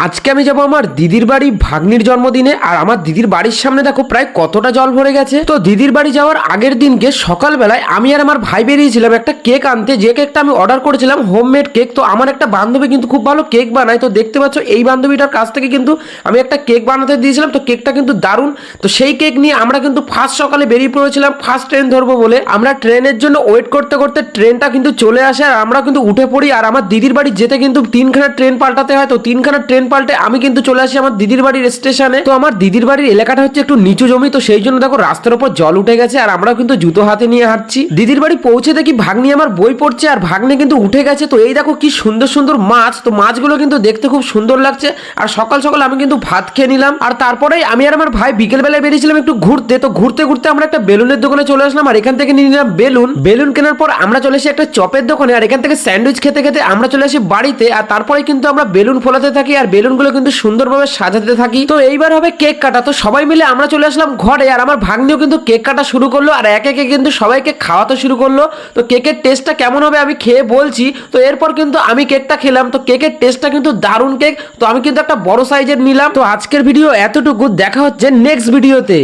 আজকে আমি যাব আমার দিদির বাড়ি ভাগ্নির জন্মদিনে। আর আমার দিদির বাড়ির সামনে দেখো প্রায় কতটা জল ভরে গেছে। তো দিদির বাড়ি যাওয়ার আগের দিনকে সকালবেলায় আমি আর আমার ভাই বেরিয়েছিলাম একটা কেক আনতে, যে কেকটা আমি অর্ডার করেছিলাম হোমমেড কেক। তো আমার একটা বান্ধবী কিন্তু খুব ভালো কেক বানায়, তো দেখতে পাচ্ছ এই বান্ধবীটার কাছ থেকে কিন্তু আমি একটা কেক বানাতে দিয়েছিলাম। তো কেকটা কিন্তু দারুণ। তো সেই কেক নিয়ে আমরা কিন্তু ফার্স্ট সকালে বেরিয়ে পড়েছিলাম ফার্স্ট ট্রেন ধরবো বলে। আমরা ট্রেনের জন্য ওয়েট করতে করতে ট্রেনটা কিন্তু চলে আসে আর আমরা কিন্তু উঠে পড়ি। আর আমার দিদির বাড়ি যেতে কিন্তু তিনখানা ট্রেন পাল্টাতে হয়, তো তিনখানা ট্রেন পাল্টে আমি কিন্তু চলে আসি আমার দিদির বাড়ির স্টেশনে। তো আমার দিদির বাড়ির এলাকাটা হচ্ছে একটু নিচু জমি, তো সেই জন্য দেখো রাস্তার উপর জল উঠে গেছে আর আমরা কিন্তু জুতো হাতে নিয়ে হাঁটছি। দিদির বাড়ি পৌঁছে দেখি ভাগ্নি আমার বই পড়ছে আর ভাগ্নে কিন্তু উঠে গেছে। তো এই দেখো কি সুন্দর সুন্দর মাছ, তো মাছগুলো কিন্তু দেখতে খুব সুন্দর লাগছে। আর সকাল সকাল আমি কিন্তু ভাত খেয়ে নিলাম। আর তারপরে আমি আর আমার ভাই বিকেল বেলায় বেরিয়েছিলাম একটু ঘুরতে। তো ঘুরতে ঘুরতে আমরা একটা বেলুনের দোকানে চলে আসলাম আর এখান থেকে নিয়ে নিলাম বেলুন। বেলুন কেনার পর আমরা চলে এসে একটা চপের দোকানে আর এখান থেকে স্যান্ডউইচ খেতে খেতে আমরা চলে আসি বাড়িতে। আর তারপরে কিন্তু আমরা বেলুন ফোলাতে থাকি আর বেলুনগুলো কিন্তু সুন্দরভাবে সাজাতে থাকি। তো এইবার হবে কেক কাটা। তো সবাই মিলে আমরা চলে আসলাম ঘরে আর আমার ভাগ্নিও কিন্তু কেক কাটা শুরু করলো আর একে একে কিন্তু সবাইকে খাওয়াতে শুরু করলো। তো কেকের টেস্টটা কেমন হবে আমি খেয়ে বলছি। তো এরপর কিন্তু আমি কেকটা খেলাম, তো কেকের টেস্টটা কিন্তু দারুণ কেক। তো আমি কিন্তু একটা বড় সাইজের নিলাম। তো আজকের ভিডিও এতটুকু, দেখা হচ্ছে নেক্সট ভিডিওতে।